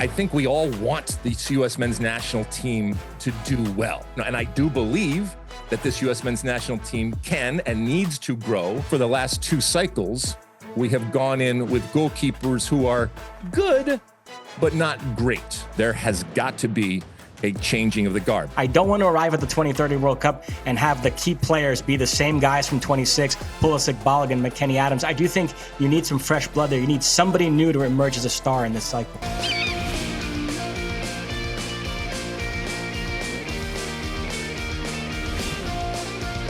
I think we all want this U.S. men's national team to do well. And I do believe that this U.S. men's national team can and needs to grow. For the last 2 cycles, we have gone in with goalkeepers who are good, but not great. There has got to be a changing of the guard. I don't want to arrive at the 2030 World Cup and have the key players be the same guys from 26, Pulisic, Balogun, McKennie, Adams. I do think you need some fresh blood there. You need somebody new to emerge as a star in this cycle.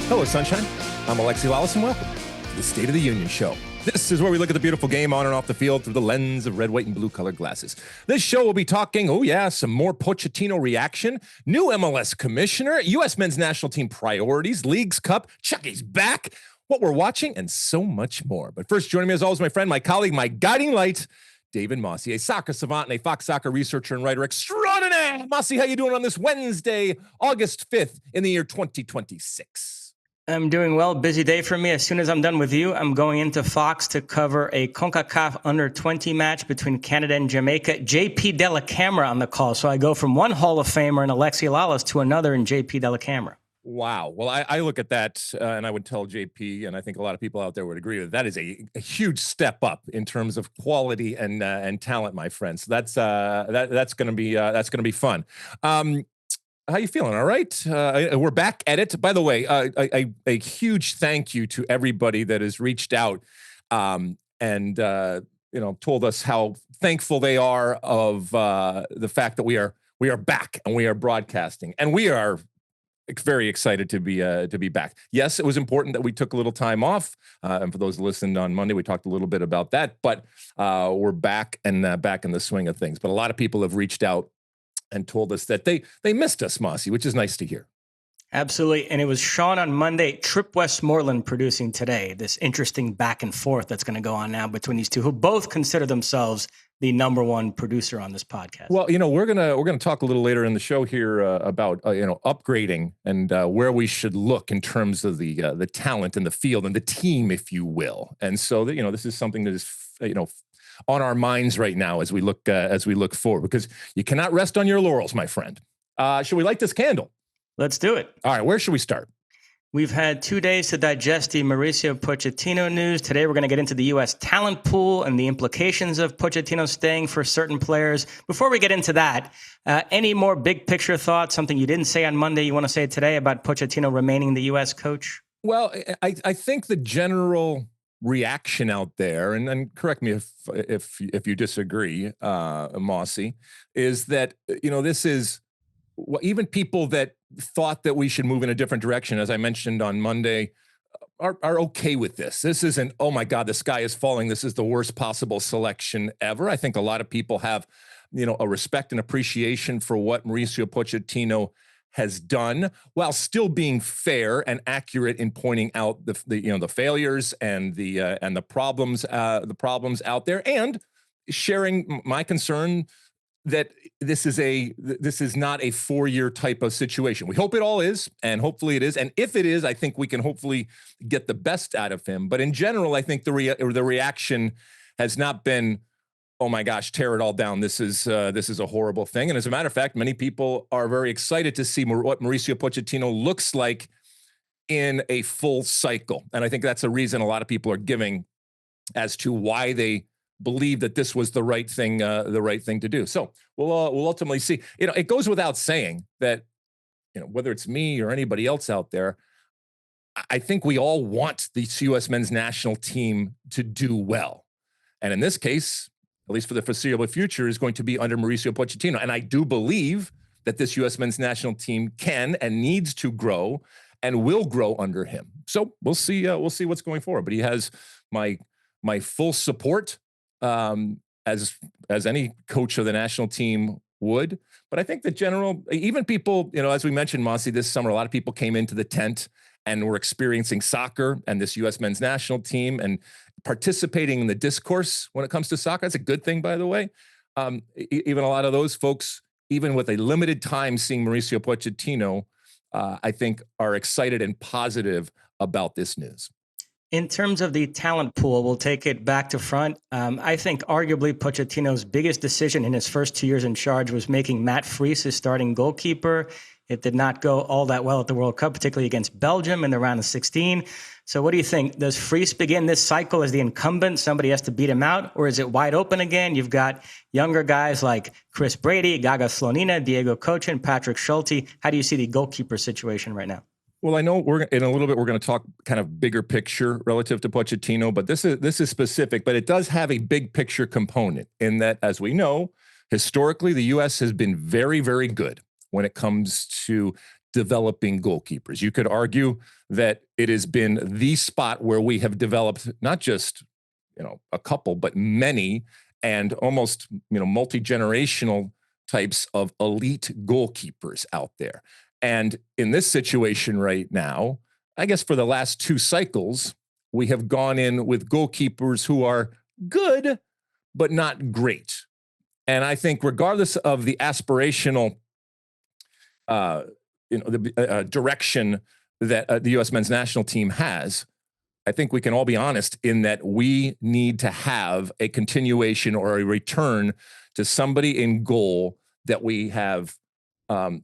Hello, Sunshine. I'm Alexi, Lalas, and welcome to the State of the Union Show. This is where we look at the beautiful game on and off the field through the lens of red, white, and blue colored glasses. This show will be talking, some more Pochettino reaction, new MLS commissioner, U.S. men's national team priorities, Leagues Cup, Chucky's back, what we're watching, and so much more. But first, joining me as always, my friend, my colleague, my guiding light, David Mosse, a soccer savant and a Fox soccer researcher and writer extraordinaire. Mosse, how you doing on this Wednesday, August 5th in the year 2026? I'm doing well. Busy day for me. As soon as I'm done with you, I'm going into Fox to cover a CONCACAF under-20 match between Canada and Jamaica. JP Della Camera on the call. So I go from one Hall of Famer in Alexi Lalas to another in JP Della Camera. Wow. Well, I look at that and I would tell JP, and I think a lot of people out there would agree with that is a huge step up in terms of quality and talent, my friends. That's going to be fun. How you feeling? All right. We're back at it. By the way, a huge thank you to everybody that has reached out and told us how thankful they are of the fact that we are back and we are broadcasting, and we are very excited to be back. Yes, it was important that we took a little time off, and for those who listened on Monday, we talked a little bit about that. But we're back and back in the swing of things. But a lot of people have reached out and told us that they missed us, Mosse, which is nice to hear. Absolutely. And it was Sean on Monday, Trip Westmoreland producing today, this interesting back and forth that's going to go on now between these two, who both consider themselves the number one producer on this podcast. Well, we're gonna talk a little later in the show here about upgrading and where we should look in terms of the talent in the field and the team, if you will. And so this is something that is on our minds right now as we look forward, because you cannot rest on your laurels, my friend. Should we light this candle? Let's do it. All right, where should we start? We've had 2 days to digest the Mauricio Pochettino news. Today, we're going to get into the U.S. talent pool and the implications of Pochettino staying for certain players. Before we get into that, any more big picture thoughts, something you didn't say on Monday you want to say today about Pochettino remaining the U.S. coach? Well, I think the general reaction out there, and correct me if you disagree, Mosse, is that this is even people that thought that we should move in a different direction, as I mentioned on Monday, are okay with this. This isn't, oh my God, the sky is falling, this is the worst possible selection ever. I think a lot of people have a respect and appreciation for what Mauricio Pochettino has done, while still being fair and accurate in pointing out the failures and the problems out there, and sharing my concern that this is not a 4-year type of situation. We hope it all is, and hopefully it is. And if it is, I think we can hopefully get the best out of him. But in general, I think the reaction has not been, oh my gosh, tear it all down. This is a horrible thing. And as a matter of fact, many people are very excited to see what Mauricio Pochettino looks like in a full cycle. And I think that's a reason a lot of people are giving as to why they believe that this was the right thing to do. So we'll ultimately see. It goes without saying that, whether it's me or anybody else out there, I think we all want the U.S. men's national team to do well. And in this case, at least for the foreseeable future, is going to be under Mauricio Pochettino. And I do believe that this U.S. men's national team can and needs to grow and will grow under him. So we'll see what's going forward. But he has my full support, as any coach of the national team would. But I think the general, even people, as we mentioned, Mosse, this summer, a lot of people came into the tent and were experiencing soccer and this U.S. men's national team and participating in the discourse when it comes to soccer. That's a good thing, by the way. Even a lot of those folks, even with a limited time seeing Mauricio Pochettino, I think are excited and positive about this news. In terms of the talent pool, we'll take it back to front. I think arguably Pochettino's biggest decision in his first 2 years in charge was making Matt Friese his starting goalkeeper. It did not go all that well at the World Cup, particularly against Belgium in the round of 16. So what do you think? Does Friese begin this cycle as the incumbent? Somebody has to beat him out? Or is it wide open again? You've got younger guys like Chris Brady, Gaga Slonina, Diego Cochin, Patrick Schulte. How do you see the goalkeeper situation right now? Well, I know we're in a little bit. We're going to talk kind of bigger picture relative to Pochettino, but this is specific. But it does have a big picture component in that, as we know, historically the U.S. has been very, very good when it comes to developing goalkeepers. You could argue that it has been the spot where we have developed not just a couple, but many, and almost multi-generational types of elite goalkeepers out there. And in this situation right now, I guess for the last 2 cycles, we have gone in with goalkeepers who are good, but not great. And I think regardless of the aspirational, direction that the U.S. men's national team has, I think we can all be honest in that we need to have a continuation or a return to somebody in goal that we have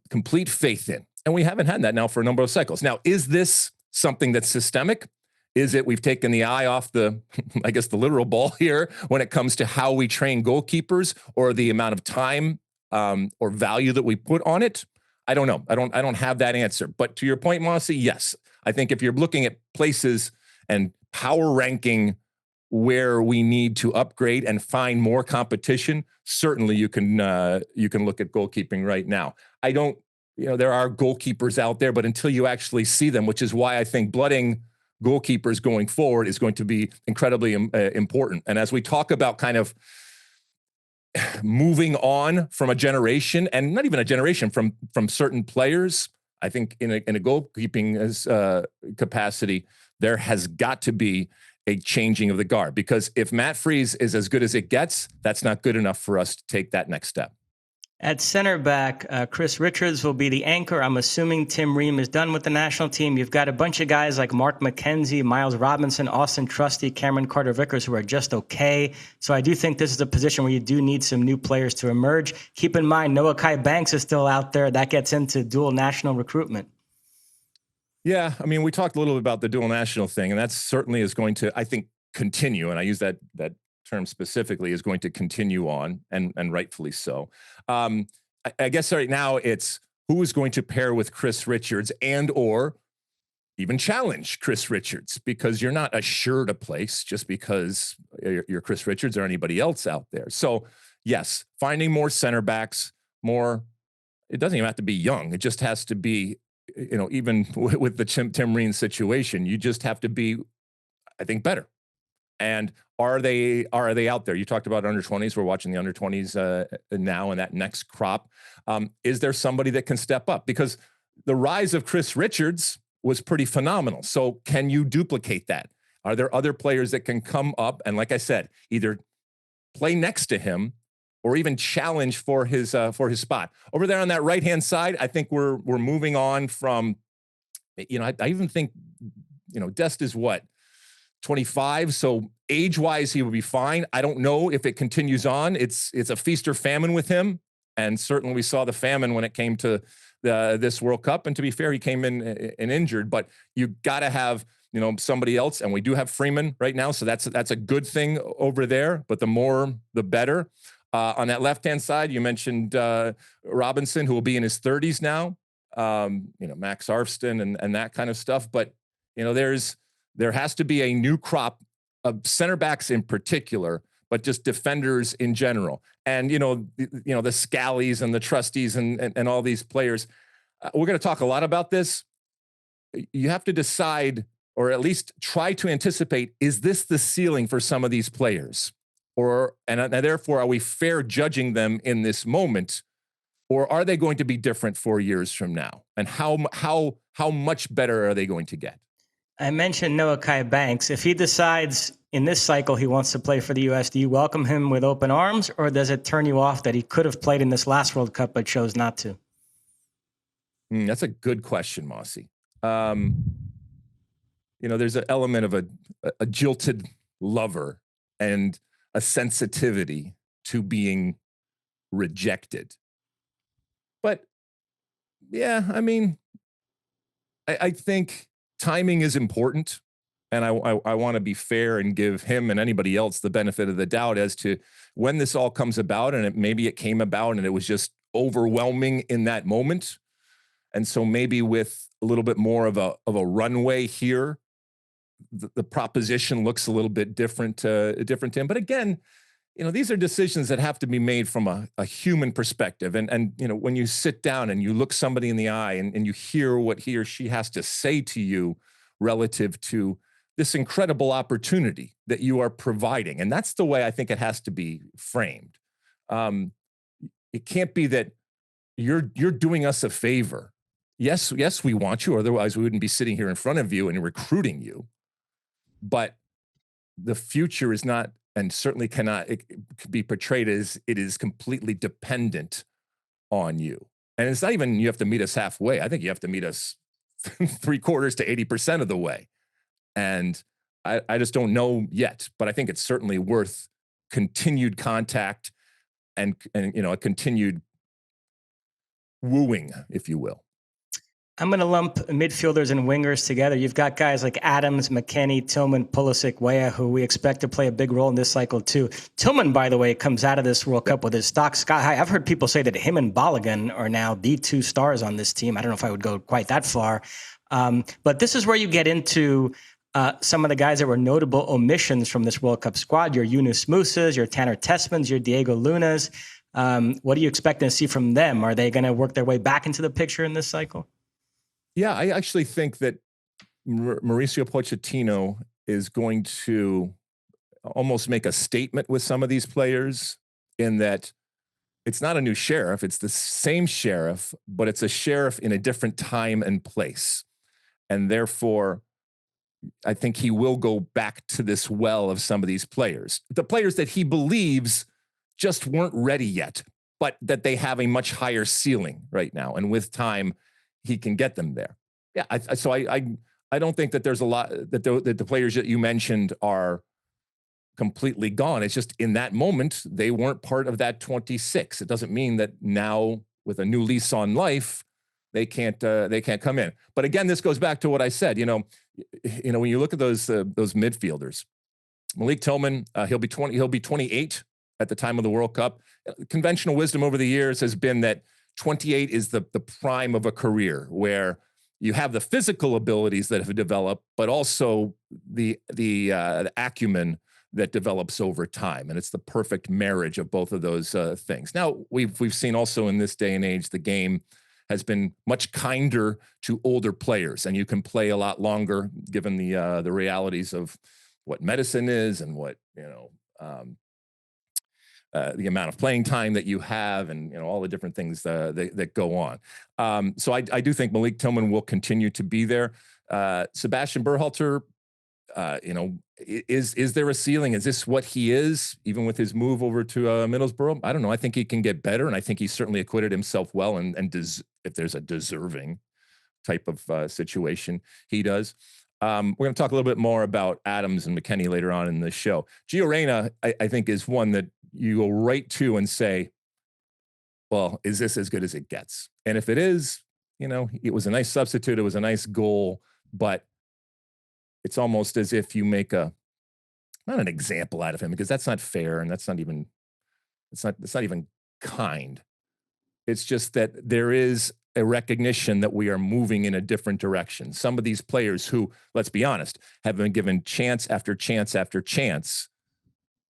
complete faith in. And we haven't had that now for a number of cycles. Now, is this something that's systemic? Is it we've taken the eye off the, I guess, the literal ball here when it comes to how we train goalkeepers or the amount of time or value that we put on it? I don't know. I don't have that answer. But to your point, Mosse, yes. I think if you're looking at places and power ranking where we need to upgrade and find more competition, certainly you can look at goalkeeping right now. I don't, there are goalkeepers out there, but until you actually see them, which is why I think blooding goalkeepers going forward is going to be incredibly important. And as we talk about kind of moving on from a generation, and not even a generation, from certain players, I think in a goalkeeping capacity, there has got to be a changing of the guard, because if Matt Friese is as good as it gets, that's not good enough for us to take that next step. At center back, Chris Richards will be the anchor. I'm assuming Tim Ream is done with the national team. You've got a bunch of guys like Mark McKenzie, Miles Robinson, Austin Trusty, Cameron Carter-Vickers, who are just okay. So I do think this is a position where you do need some new players to emerge. Keep in mind, Noah Kai Banks is still out there. That gets into dual national recruitment. Yeah, I mean, we talked a little bit about the dual national thing, and that certainly is going to, I think, continue. And I use that term specifically, is going to continue on, and rightfully so. I guess right now it's who is going to pair with Chris Richards and or even challenge Chris Richards, because you're not assured a place just because you're Chris Richards or anybody else out there. So yes, finding more center backs, more, it doesn't even have to be young. It just has to be, even with the Tim Ream situation, you just have to be, I think, better. And are they out there? You talked about under 20s. We're watching the under 20s now, and that next crop. Is there somebody that can step up? Because the rise of Chris Richards was pretty phenomenal. So can you duplicate that? Are there other players that can come up and, like I said, either play next to him or even challenge for his spot? Over there on that right-hand side, I think we're moving on from, I even think, Dest is what, 25. So age-wise, he would be fine. I don't know if it continues on. It's a feast or famine with him. And certainly we saw the famine when it came to this World Cup. And to be fair, he came in and injured, but you got to have, somebody else. And we do have Freeman right now. So that's a good thing over there, but the more, the better. On that left-hand side, you mentioned Robinson, who will be in his 30s now, Max Arfston and that kind of stuff. But, there has to be a new crop of center backs in particular, but just defenders in general. And, the Scallies and the Trusties and all these players. We're going to talk a lot about this. You have to decide, or at least try to anticipate, is this the ceiling for some of these players? And therefore, are we fair judging them in this moment? Or are they going to be different 4 years from now? And how much better are they going to get? I mentioned Noah Kai Banks. If he decides in this cycle he wants to play for the U.S., do you welcome him with open arms, or does it turn you off that he could have played in this last World Cup but chose not to? That's a good question, Mosse. there's an element of a jilted lover and a sensitivity to being rejected. But yeah, I mean, I think timing is important. And I want to be fair and give him and anybody else the benefit of the doubt as to when this all comes about. And maybe it came about and it was just overwhelming in that moment. And so maybe with a little bit more of a runway here, the proposition looks a little bit different to him. But again, these are decisions that have to be made from a human perspective. And when you sit down and you look somebody in the eye and you hear what he or she has to say to you relative to this incredible opportunity that you are providing. And that's the way I think it has to be framed. It can't be that you're doing us a favor. Yes, we want you. Otherwise, we wouldn't be sitting here in front of you and recruiting you. But the future is not, and certainly cannot, it could be portrayed as it is completely dependent on you. And it's not even you have to meet us halfway. I think you have to meet us 3/4 to 80% of the way. And I just don't know yet, but I think it's certainly worth continued contact and a continued wooing, if you will. I'm going to lump midfielders and wingers together. You've got guys like Adams, McKennie, Tillman, Pulisic, Weah, who we expect to play a big role in this cycle too. Tillman, by the way, comes out of this World Cup with his stock sky high. I've heard people say that him and Balogun are now the two stars on this team. I don't know if I would go quite that far. But this is where you get into some of the guys that were notable omissions from this World Cup squad. Your Yunus Musas, your Tanner Tessmans, your Diego Lunas. What are you expecting to see from them? Are they going to work their way back into the picture in this cycle? Yeah, I actually think that Mauricio Pochettino is going to almost make a statement with some of these players in that it's not a new sheriff. It's the same sheriff, but it's a sheriff in a different time and place. And therefore, I think he will go back to this well of some of these players, the players that he believes just weren't ready yet, but that they have a much higher ceiling right now. And with time, he can get them there. Yeah. So I don't think that there's a lot that the players that you mentioned are completely gone. It's just in that moment, they weren't part of that 26. It doesn't mean that now with a new lease on life, they can't come in. But again, this goes back to what I said, when you look at those midfielders, Malik Tillman, he'll be 28 at the time of the World Cup. Conventional wisdom over the years has been that 28 is the prime of a career where you have the physical abilities that have developed, but also the acumen that develops over time. And it's the perfect marriage of both of those things. Now, we've seen also in this day and age, the game has been much kinder to older players, and you can play a lot longer given the realities of what medicine is and what, the amount of playing time that you have and all the different things that go on. So I do think Malik Tillman will continue to be there. Sebastian Berhalter, is there a ceiling? Is this what he is, even with his move over to Middlesbrough? I don't know. I think he can get better, and I think he certainly acquitted himself well. And if there's a deserving type of situation, he does. We're going to talk a little bit more about Adams and McKennie later on in the show. Gio Reyna, I think, is one that you go right to and say, well, is this as good as it gets? And if it is, it was a nice substitute. It was a nice goal, but it's almost as if you make not an example out of him, because that's not fair. And it's not even kind. It's just that there is a recognition that we are moving in a different direction. Some of these players who, let's be honest, have been given chance after chance after chance.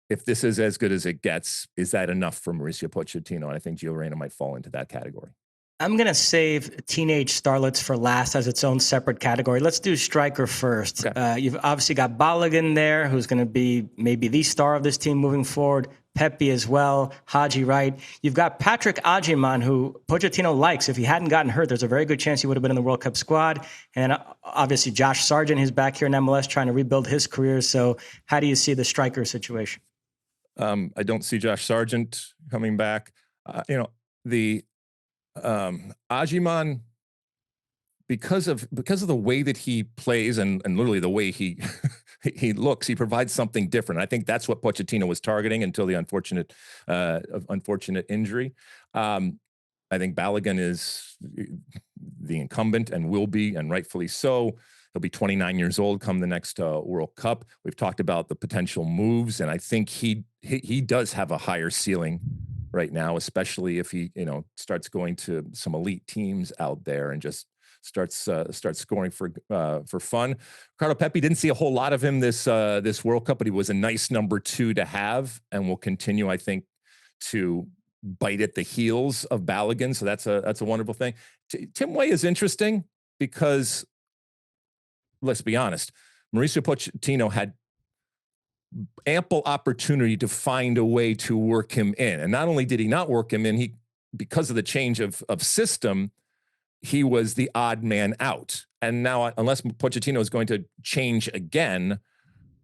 If this is as good as it gets, is that enough for Mauricio Pochettino? And I think Gio Reyna might fall into that category. I'm going to save teenage starlets for last as its own separate category. Let's do striker first. Okay. You've obviously got Balogun there, who's going to be maybe the star of this team moving forward. Pepe as well, Haji Wright. You've got Patrick Agyemang, who Pochettino likes. If he hadn't gotten hurt, there's a very good chance he would have been in the World Cup squad. And obviously Josh Sargent, who's back here in MLS trying to rebuild his career. So how do you see the striker situation? I don't see Josh Sargent coming back. The Agyemang, because of the way that he plays and literally the way he he looks, he provides something different. I think that's what Pochettino was targeting until the unfortunate injury. I think Balogun is the incumbent and will be, and rightfully so. He'll be 29 years old come the next World Cup. We've talked about the potential moves, and I think he does have a higher ceiling right now, especially if he starts going to some elite teams out there and just starts scoring for fun. Ricardo Pepi, didn't see a whole lot of him this World Cup, but he was a nice number 2 to have, and will continue, I think, to bite at the heels of Balogun. So that's a wonderful thing. Tim Weah is interesting because, let's be honest, Mauricio Pochettino had ample opportunity to find a way to work him in. And not only did he not work him in, because of the change of system, he was the odd man out. And now, unless Pochettino is going to change again,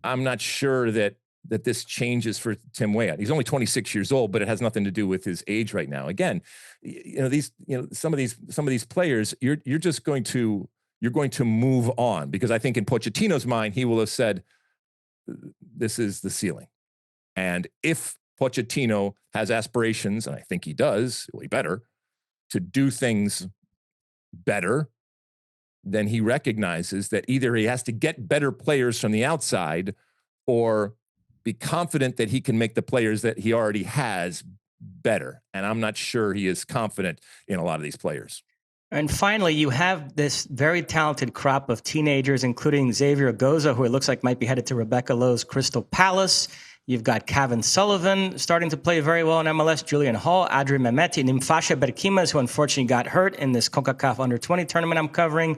I'm not sure that this changes for Tim Weah. He's only 26 years old, but it has nothing to do with his age right now. Again, some of these players, you're going to move on, because I think in Pochettino's mind, he will have said, this is the ceiling. And if Pochettino has aspirations, and I think he does, he better, to do things better, then he recognizes that either he has to get better players from the outside or be confident that he can make the players that he already has better. And I'm not sure he is confident in a lot of these players. And finally, you have this very talented crop of teenagers, including Xavier Goza, who it looks like might be headed to Rebecca Lowe's Crystal Palace. You've got Kevin Sullivan starting to play very well in MLS, Julian Hall, Adrian Mehmeti, Nimfasha Berkimas, who unfortunately got hurt in this CONCACAF Under-20 tournament I'm covering.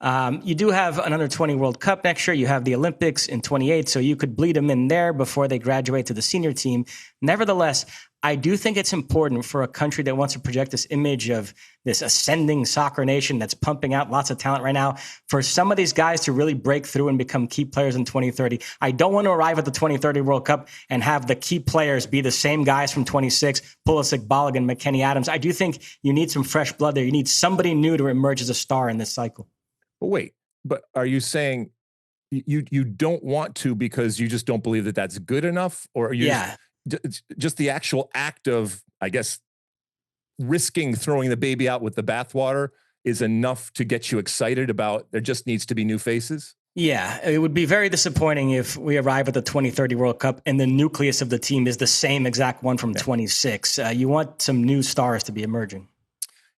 You do have an Under-20 World Cup next year. You have the Olympics in 28, so you could bleed them in there before they graduate to the senior team. Nevertheless, I do think it's important for a country that wants to project this image of this ascending soccer nation that's pumping out lots of talent right now, for some of these guys to really break through and become key players in 2030. I don't want to arrive at the 2030 World Cup and have the key players be the same guys from 26, Pulisic, Balogun, McKennie Adams. I do think you need some fresh blood there. You need somebody new to emerge as a star in this cycle. But wait, but are you saying you don't want to because you just don't believe that that's good enough? Or are you just the actual act of, I guess, risking throwing the baby out with the bathwater is enough to get you excited about there just needs to be new faces? Yeah, it would be very disappointing if we arrive at the 2030 World Cup and the nucleus of the team is the same exact one from 26. You want some new stars to be emerging.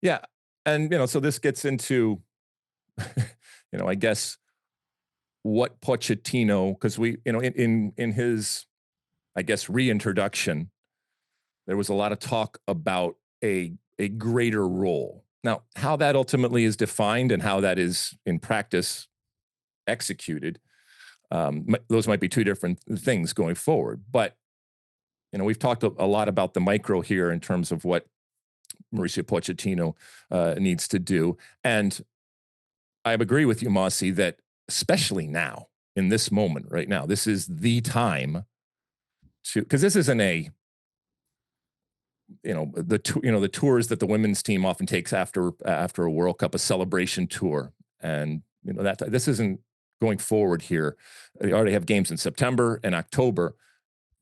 Yeah. And, so this gets into, I guess what Pochettino, because we, in his, I guess, reintroduction, there was a lot of talk about a greater role. Now, how that ultimately is defined and how that is in practice executed, those might be two different things going forward. But, we've talked a lot about the micro here in terms of what Mauricio Pochettino needs to do. And I agree with you, Mosse, that especially now, in this moment right now, this is the time because this isn't the tours that the women's team often takes after a World Cup, a celebration tour. And, this isn't going forward here. They already have games in September and October.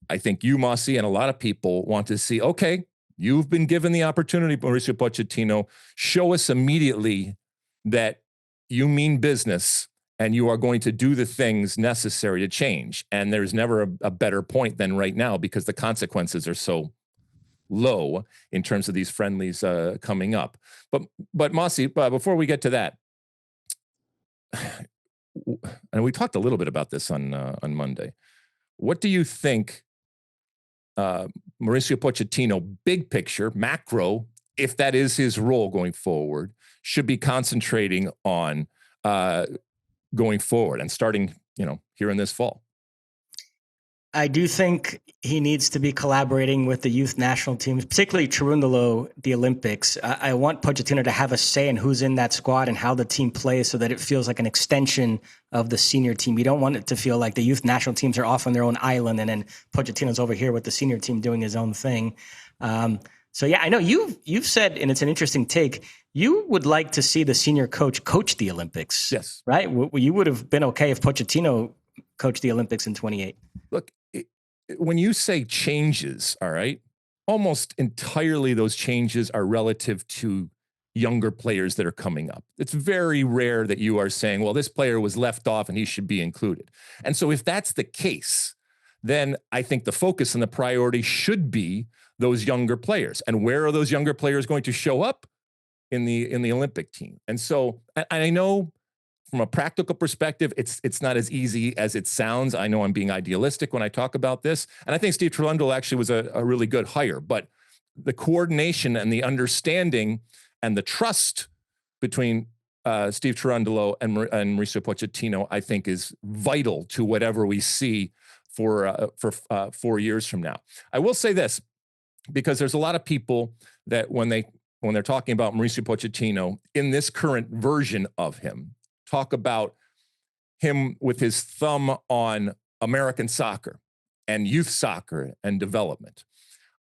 I think you, Mosse, and a lot of people want to see, okay, you've been given the opportunity, Mauricio Pochettino, show us immediately that you mean business and you are going to do the things necessary to change. And there's never a better point than right now because the consequences are so low in terms of these friendlies coming up. But Mosse, before we get to that, and we talked a little bit about this on Monday, what do you think Mauricio Pochettino, big picture, macro, if that is his role going forward, should be concentrating on going forward and starting, here in this fall? I do think he needs to be collaborating with the youth national teams, particularly Cherundolo, the Olympics. I want Pochettino to have a say in who's in that squad and how the team plays so that it feels like an extension of the senior team. You don't want it to feel like the youth national teams are off on their own island and then Pochettino's over here with the senior team doing his own thing. So yeah, I know you've said, and it's an interesting take. You would like to see the senior coach the Olympics. Yes. Right? You would have been okay if Pochettino coached the Olympics in 28. Look, when you say changes, all right, almost entirely those changes are relative to younger players that are coming up. It's very rare that you are saying, well, this player was left off and he should be included. And so if that's the case, then I think the focus and the priority should be those younger players. And where are those younger players going to show up? In the Olympic team. And so I know from a practical perspective, it's not as easy as it sounds. I know I'm being idealistic when I talk about this. And I think Steve Cherundolo actually was a really good hire, but the coordination and the understanding and the trust between Steve Cherundolo and Mauricio Pochettino, I think, is vital to whatever we see for 4 years from now. I will say this, because there's a lot of people that when they're talking about Mauricio Pochettino in this current version of him, talk about him with his thumb on American soccer and youth soccer and development.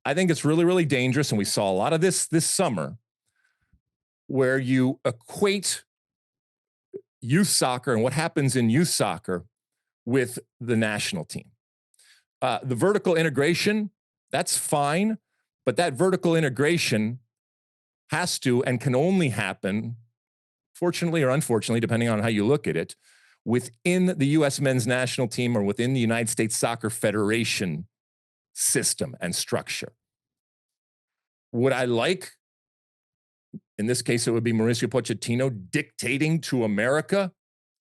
I think it's really, really dangerous. And we saw a lot of this summer where you equate youth soccer and what happens in youth soccer with the national team. The vertical integration, that's fine, but that vertical integration has to and can only happen, fortunately or unfortunately, depending on how you look at it, within the U.S. men's national team or within the United States Soccer Federation system and structure. Would I like, in this case, it would be Mauricio Pochettino dictating to America,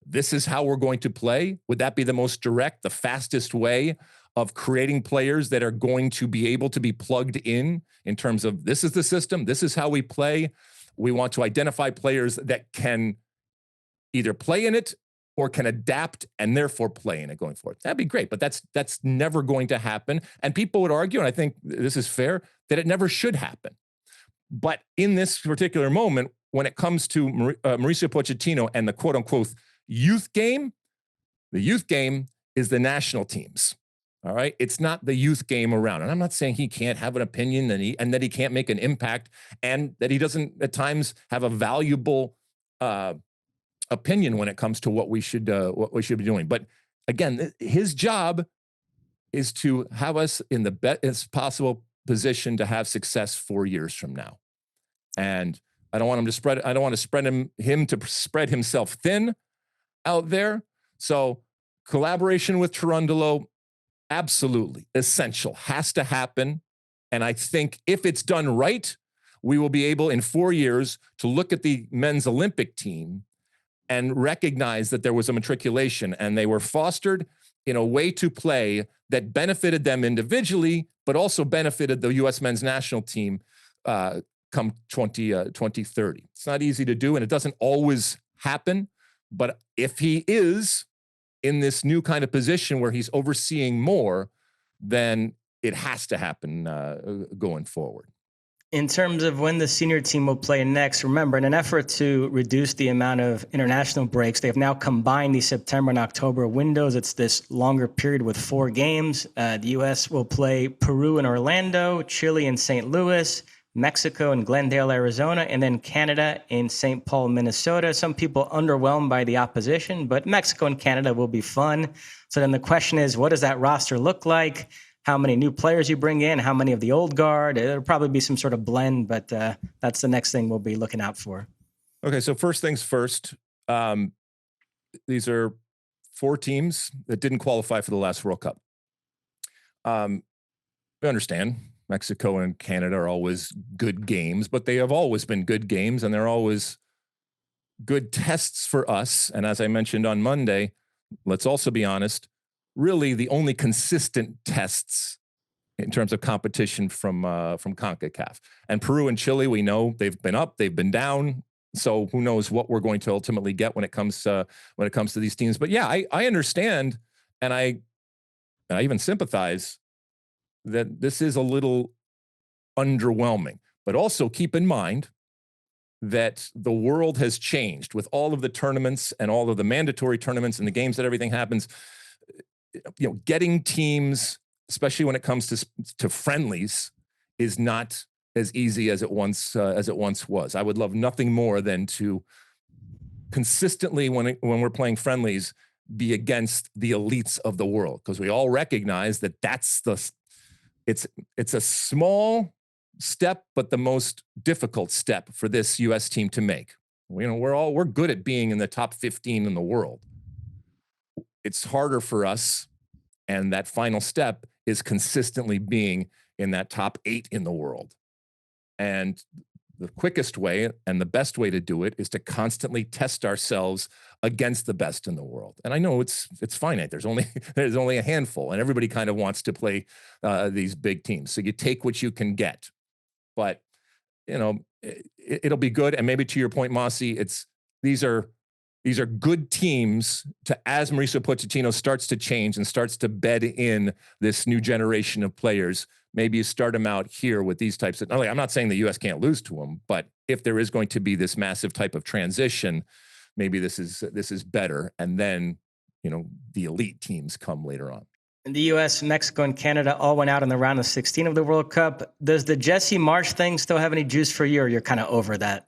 this is how we're going to play? Would that be the most direct, the fastest way of creating players that are going to be able to be plugged in terms of this is the system, this is how we play? We want to identify players that can either play in it or can adapt and therefore play in it going forward. That'd be great, but that's never going to happen. And people would argue, and I think this is fair, that it never should happen. But in this particular moment, when it comes to Mauricio Pochettino and the quote unquote youth game, the youth game is the national teams. All right. It's not the youth game around. And I'm not saying he can't have an opinion and that he can't make an impact and that he doesn't at times have a valuable opinion when it comes to what we should be doing. But again, his job is to have us in the best possible position to have success 4 years from now. And I don't want him to spread. I don't want to spread him to spread himself thin out there. So collaboration with Cherundolo, absolutely essential, has to happen. And I think if it's done right, we will be able in 4 years to look at the men's Olympic team and recognize that there was a matriculation and they were fostered in a way to play that benefited them individually, but also benefited the U.S. men's national team come 2030. It's not easy to do, and it doesn't always happen. But if he is in this new kind of position where he's overseeing more, then it has to happen going forward. In terms of when the senior team will play next, remember, in an effort to reduce the amount of international breaks, they have now combined the September and October windows. It's this longer period with 4 games. The U.S. will play Peru and Orlando, Chile and St. Louis, Mexico and Glendale, Arizona, and then Canada in St. Paul, Minnesota. Some people underwhelmed by the opposition, but Mexico and Canada will be fun. So then the question is, what does that roster look like? How many new players you bring in, how many of the old guard? It'll probably be some sort of blend, but that's the next thing we'll be looking out for. Okay, so first things first. These are 4 teams that didn't qualify for the last World Cup. We understand Mexico and Canada are always good games, but they have always been good games, and they're always good tests for us. And as I mentioned on Monday, let's also be honest, really the only consistent tests in terms of competition from CONCACAF. And Peru and Chile, we know they've been up, they've been down. So who knows what we're going to ultimately get when it comes to these teams. But yeah, I understand, and I even sympathize that this is a little underwhelming. But also keep in mind that the world has changed with all of the tournaments and all of the mandatory tournaments and the games that everything happens. You know, getting teams, especially when it comes to friendlies, is not as easy as it once was. I would love nothing more than to consistently, when we're playing friendlies, be against the elites of the world, because we all recognize that it's a small step, but the most difficult step for this U.S. team to make. We're good at being in the top 15 in the world. It's harder for us, and that final step is consistently being in that top 8 in the world. And the quickest way and the best way to do it is to constantly test ourselves against the best in the world. And I know it's finite. There's only a handful, and everybody kind of wants to play these big teams. So you take what you can get. But it'll be good. And maybe to your point, Mosse, these are good teams as Mauricio Pochettino starts to change and starts to bed in this new generation of players. Maybe you start them out here with these types of. I'm not saying the U.S. can't lose to them, but if there is going to be this massive type of transition, maybe this is better. And then the elite teams come later on. And the U.S., Mexico, and Canada all went out in the round of 16 of the World Cup. Does the Jesse Marsch thing still have any juice for you, or you're kind of over that?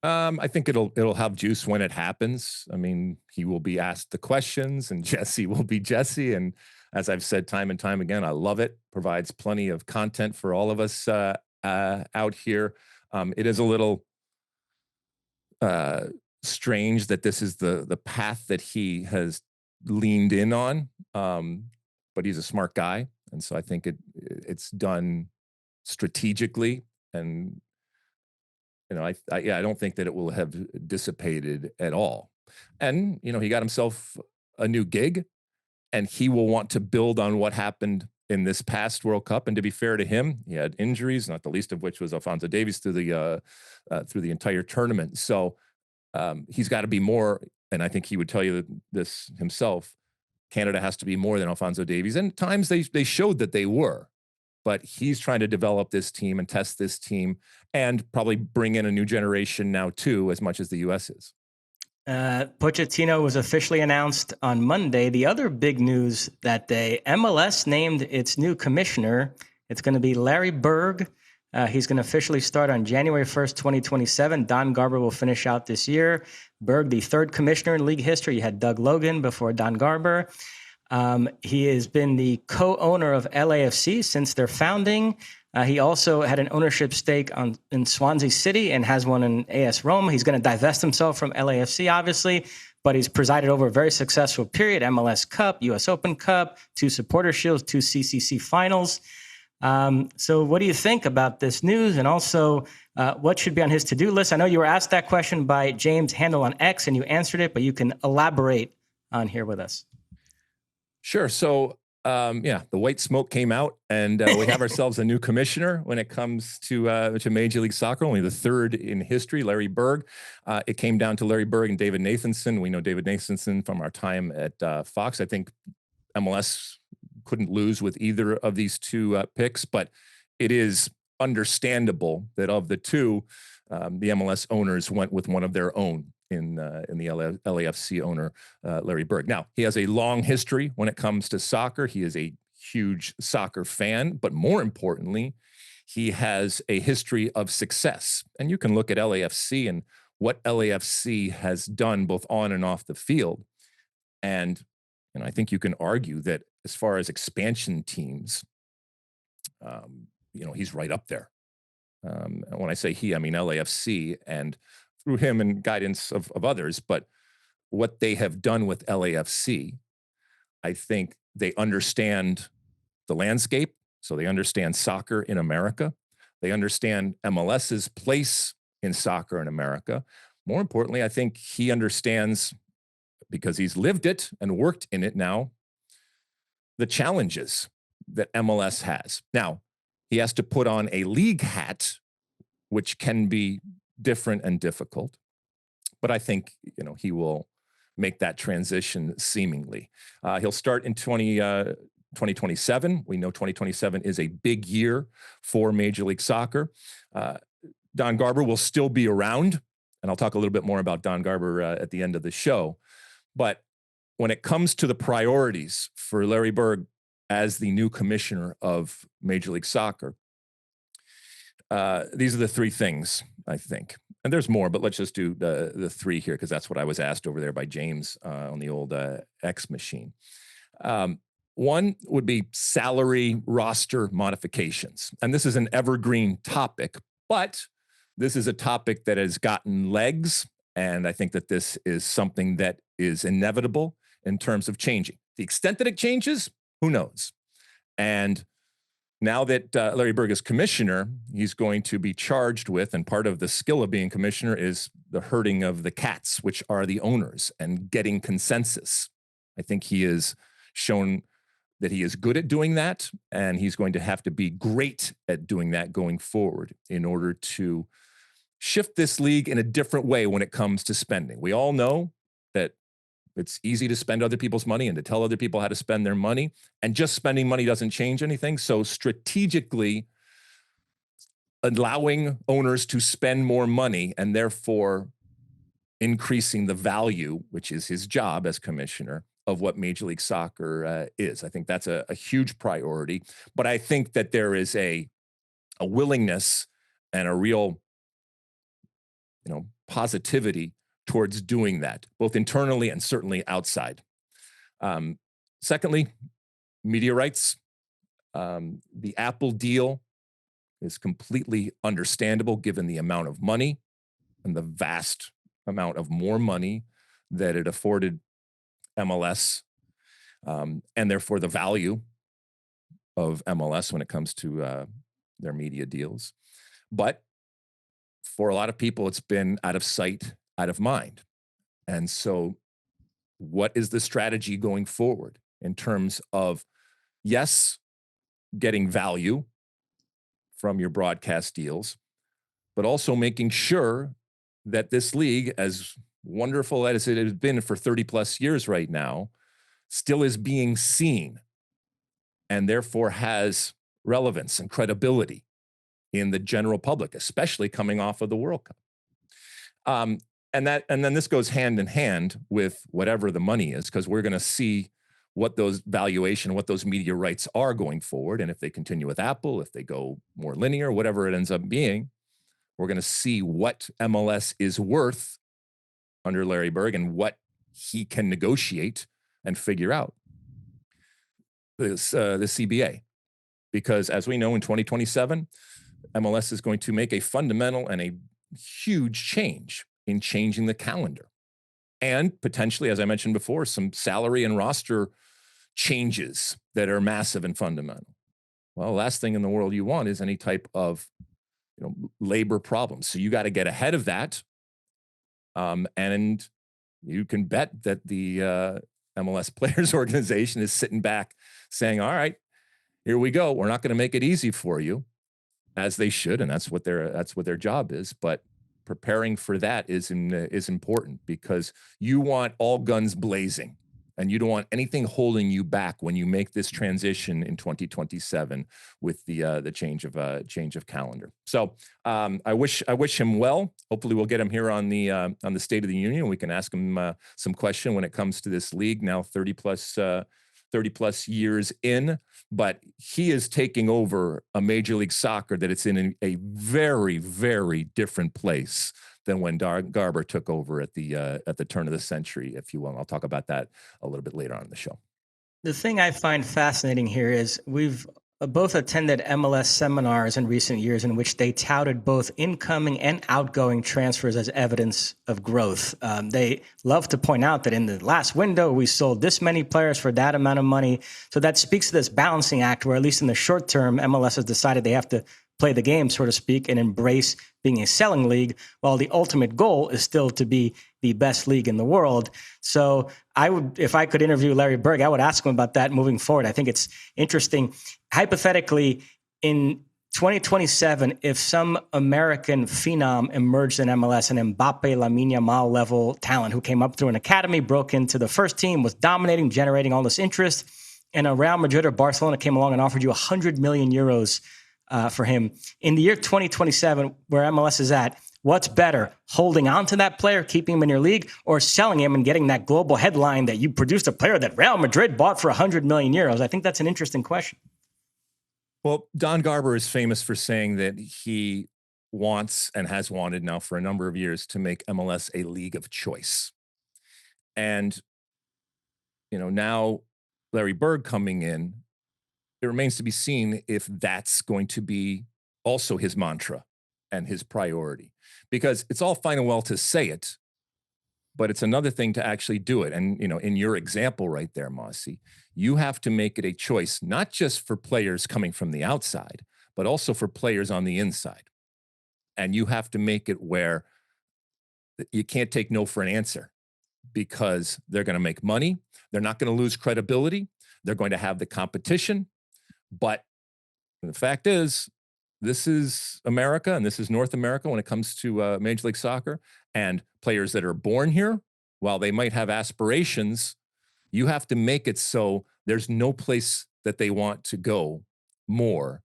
I think it'll have juice when it happens. I mean, he will be asked the questions, and Jesse will be Jesse. And as I've said time and time again, I love it. Provides plenty of content for all of us out here. It is a little strange that this is the path that he has leaned in on, but he's a smart guy, and so I think it's done strategically. And I don't think that it will have dissipated at all. And he got himself a new gig, and he will want to build on what happened in this past World Cup. And to be fair to him, he had injuries, not the least of which was Alphonso Davies through the entire tournament. So he's got to be more. And I think he would tell you this himself. Canada has to be more than Alphonso Davies. And at times they showed that they were. But he's trying to develop this team and test this team, and probably bring in a new generation now too, as much as the U.S. is. Pochettino was officially announced on Monday. The other big news that day, MLS named its new commissioner. It's going to be Larry Berg. He's going to officially start on January 1st, 2027. Don Garber will finish out this year. Berg, the third commissioner in league history. You had Doug Logan before Don Garber. He has been the co-owner of LAFC since their founding. He also had an ownership stake in Swansea City and has one in AS Roma. He's going to divest himself from LAFC, obviously, but he's presided over a very successful period: MLS Cup, US Open Cup, 2 Supporter Shields, 2 CCC finals. So what do you think about this news? And also, what should be on his to-do list? I know you were asked that question by James Handel on X, and you answered it, but you can elaborate on here with us. Sure. So, the white smoke came out, and we have ourselves a new commissioner when it comes to Major League Soccer, only the third in history, Larry Berg. It came down to Larry Berg and David Nathanson. We know David Nathanson from our time at Fox. I think MLS couldn't lose with either of these two picks, but it is understandable that of the two, the MLS owners went with one of their own in the LAFC owner, Larry Berg. Now, he has a long history when it comes to soccer. He is a huge soccer fan, but more importantly, he has a history of success. And you can look at LAFC and what LAFC has done both on and off the field. And I think you can argue that as far as expansion teams, he's right up there. When I say he, I mean LAFC, and through him and guidance of others. But what they have done with LAFC, I think they understand the landscape. So they understand soccer in America. They understand MLS's place in soccer in America. More importantly, I think he understands, because he's lived it and worked in it now, the challenges that MLS has. Now, he has to put on a league hat, which can be different and difficult. But I think, he will make that transition seemingly. He'll start in 2027. We know 2027 is a big year for Major League Soccer. Don Garber will still be around, and I'll talk a little bit more about Don Garber at the end of the show. But when it comes to the priorities for Larry Berg as the new commissioner of Major League Soccer, these are the three things, I think. And there's more, but let's just do the three here because that's what I was asked over there by James on the old X machine. One would be salary roster modifications. And this is an evergreen topic, but this is a topic that has gotten legs. And I think that this is something that is inevitable in terms of changing. The extent that it changes, who knows? And now that Larry Berg is commissioner, he's going to be charged with, and part of the skill of being commissioner is the herding of the cats, which are the owners, and getting consensus. I think he has shown that he is good at doing that, and he's going to have to be great at doing that going forward in order to shift this league in a different way when it comes to spending. We all know that it's easy to spend other people's money and to tell other people how to spend their money, and just spending money doesn't change anything. So strategically allowing owners to spend more money and therefore increasing the value, which is his job as commissioner, of what Major League Soccer is. I think that's a huge priority. But I think that there is a willingness and a real, positivity towards doing that, both internally and certainly outside. Secondly, media rights. The Apple deal is completely understandable given the amount of money and the vast amount of more money that it afforded MLS, and therefore the value of MLS when it comes to their media deals. But for a lot of people, it's been out of sight, out of mind. And so what is the strategy going forward in terms of, yes, getting value from your broadcast deals, but also making sure that this league, as wonderful as it has been for 30 plus years right now, still is being seen and therefore has relevance and credibility in the general public, especially coming off of the World Cup. And then this goes hand in hand with whatever the money is, because we're going to see what those valuation, what those media rights are going forward. And if they continue with Apple, if they go more linear, whatever it ends up being, we're going to see what MLS is worth under Larry Berg and what he can negotiate and figure out. The CBA, because as we know, in 2027, MLS is going to make a fundamental and a huge change in changing the calendar, and potentially, as I mentioned before, some salary and roster changes that are massive and fundamental. Well, the last thing in the world you want is any type of labor problems. So you got to get ahead of that, and you can bet that the MLS Players Organization is sitting back saying, all right, here we go. We're not going to make it easy for you, as they should, and that's what their job is. But preparing for that is important, because you want all guns blazing, and you don't want anything holding you back when you make this transition in 2027 with the change of calendar. So I wish him well. Hopefully, we'll get him here on the State of the Union. We can ask him some question when it comes to this league now 30 plus years in, but he is taking over a Major League Soccer that it's in a very, very different place than when Don Garber took over at the turn of the century, if you will. And I'll talk about that a little bit later on in the show. The thing I find fascinating here is we've both attended MLS seminars in recent years in which they touted both incoming and outgoing transfers as evidence of growth. They love to point out that in the last window, we sold this many players for that amount of money. So that speaks to this balancing act where, at least in the short term, MLS has decided they have to play the game, so to speak, and embrace being a selling league, while the ultimate goal is still to be the best league in the world. So if I could interview Larry Berg, I would ask him about that moving forward. I think it's interesting. Hypothetically, in 2027, if some American phenom emerged in MLS, an Mbappe, Lamine Yamal level talent who came up through an academy, broke into the first team, was dominating, generating all this interest, and a Real Madrid or Barcelona came along and offered you 100 million euros for him. In the year 2027, where MLS is at, what's better, holding on to that player, keeping him in your league, or selling him and getting that global headline that you produced a player that Real Madrid bought for 100 million euros? I think that's an interesting question. Well, Don Garber is famous for saying that he wants and has wanted now for a number of years to make MLS a league of choice. And, now Larry Berg coming in, it remains to be seen if that's going to be also his mantra and his priority. Because it's all fine and well to say it, but it's another thing to actually do it. And, in your example right there, Mosse, you have to make it a choice, not just for players coming from the outside, but also for players on the inside. And you have to make it where you can't take no for an answer because they're going to make money. They're not going to lose credibility. They're going to have the competition. But the fact is, this is America and this is North America when it comes to Major League Soccer. And players that are born here, while they might have aspirations, you have to make it so there's no place that they want to go more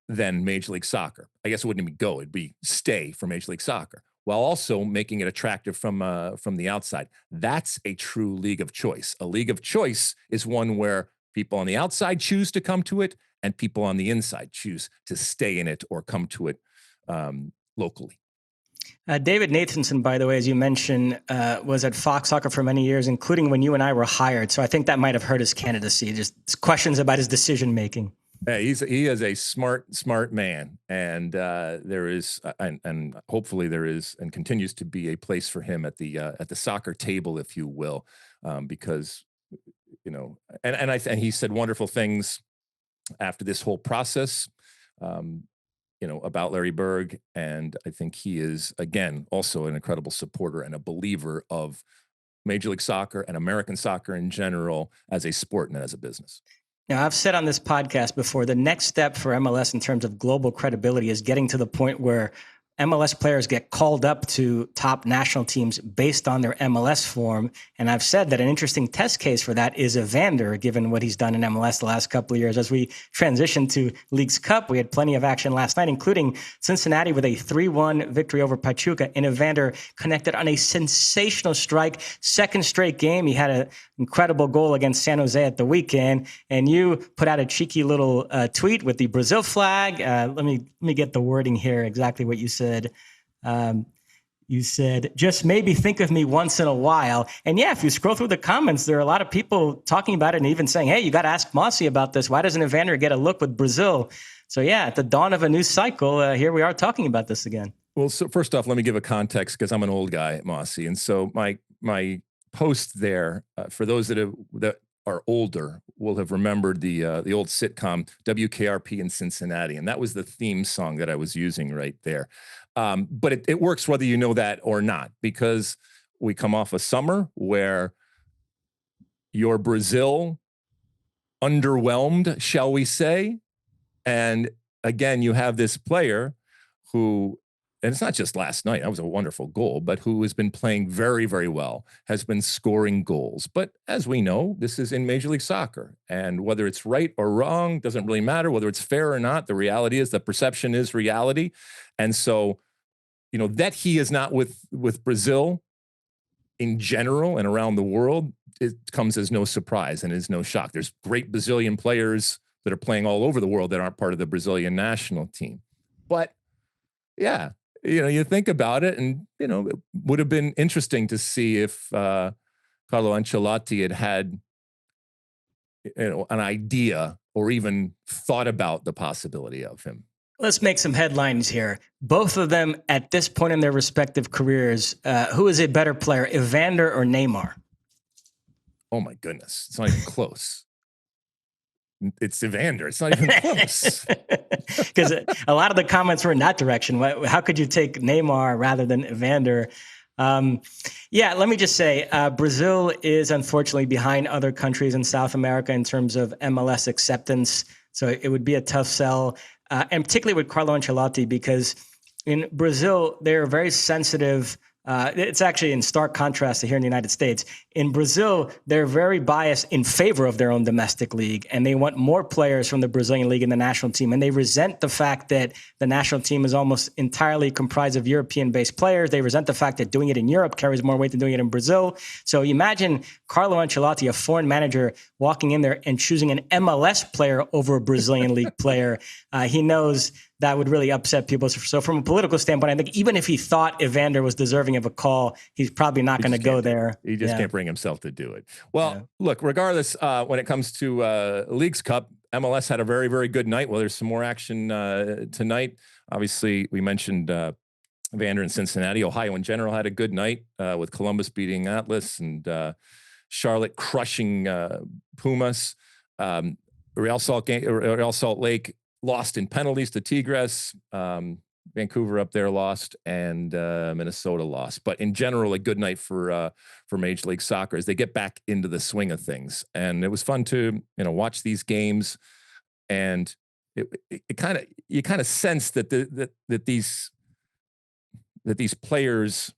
than Major League Soccer. I guess it wouldn't even go; it'd be stay for Major League Soccer, while also making it attractive from the outside. That's a true league of choice. A league of choice is one where people on the outside choose to come to it, and people on the inside choose to stay in it or come to it locally. David Nathanson, by the way, as you mentioned, was at Fox Soccer for many years, including when you and I were hired. So I think that might have hurt his candidacy. Just questions about his decision making. Yeah, he is a smart man, and there is, and hopefully there is, and continues to be a place for him at the soccer table, if you will, because and he said wonderful things after this whole process, about Larry Berg, and I think he is again also an incredible supporter and a believer of Major League Soccer and American soccer in general as a sport and as a business. Now, I've said on this podcast before, the next step for MLS in terms of global credibility is getting to the point where MLS players get called up to top national teams based on their MLS form. And I've said that an interesting test case for that is Evander, given what he's done in MLS the last couple of years. As we transition to Leagues Cup, we had plenty of action last night, including Cincinnati with a 3-1 victory over Pachuca. And Evander connected on a sensational strike. Second straight game. He had an incredible goal against San Jose at the weekend. And you put out a cheeky little tweet with the Brazil flag. Let me get the wording here, exactly what you said. You said, just maybe think of me once in a while. And yeah, if you scroll through the comments, there are a lot of people talking about it and even saying, hey, you got to ask Mosse about this. Why doesn't Evander get a look with Brazil? So yeah, at the dawn of a new cycle, here we are talking about this again. Well, so first off, let me give a context because I'm an old guy, Mosse. And so my post there, for those that are older, will have remembered the old sitcom WKRP in Cincinnati, and that was the theme song that I was using right there. But it works whether you know that or not, because we come off a summer where your Brazil underwhelmed, shall we say, and again you have this player who. And it's not just last night. That was a wonderful goal, but who has been playing very, very well, has been scoring goals. But as we know, this is in Major League Soccer. And whether it's right or wrong doesn't really matter, whether it's fair or not. The reality is that perception is reality. And so, that he is not with Brazil in general and around the world, it comes as no surprise and is no shock. There's great Brazilian players that are playing all over the world that aren't part of the Brazilian national team. But yeah, you think about it, and it would have been interesting to see if Carlo Ancelotti had an idea or even thought about the possibility of him. Let's make some headlines here. Both of them at this point in their respective careers, who is a better player, Evander or Neymar? Oh my goodness, it's not even close. It's Evander. It's not even close. Because a lot of the comments were in that direction. How could you take Neymar rather than Evander? Yeah, let me just say, Brazil is unfortunately behind other countries in South America in terms of MLS acceptance. So it would be a tough sell, and particularly with Carlo Ancelotti, because in Brazil, they're very sensitive It's actually in stark contrast to here in the United States. In Brazil, they're very biased in favor of their own domestic league, and they want more players from the Brazilian league in the national team. And they resent the fact that the national team is almost entirely comprised of European-based players. They resent the fact that doing it in Europe carries more weight than doing it in Brazil. So imagine Carlo Ancelotti, a foreign manager, walking in there and choosing an MLS player over a Brazilian league player. He knows that would really upset people. So from a political standpoint, I think even if he thought Evander was deserving of a call, he's probably not going to go there. He just can't bring himself to do it. Well, look, regardless, when it comes to Leagues Cup, MLS had a very, very good night. Well, there's some more action tonight. Obviously, we mentioned Evander in Cincinnati. Ohio in general had a good night with Columbus beating Atlas and Charlotte crushing Pumas. Real Salt Lake lost in penalties to Tigres. Vancouver up there lost, and Minnesota lost. But in general, a good night for Major League Soccer as they get back into the swing of things. And it was fun to watch these games, and you kind of sense that that these players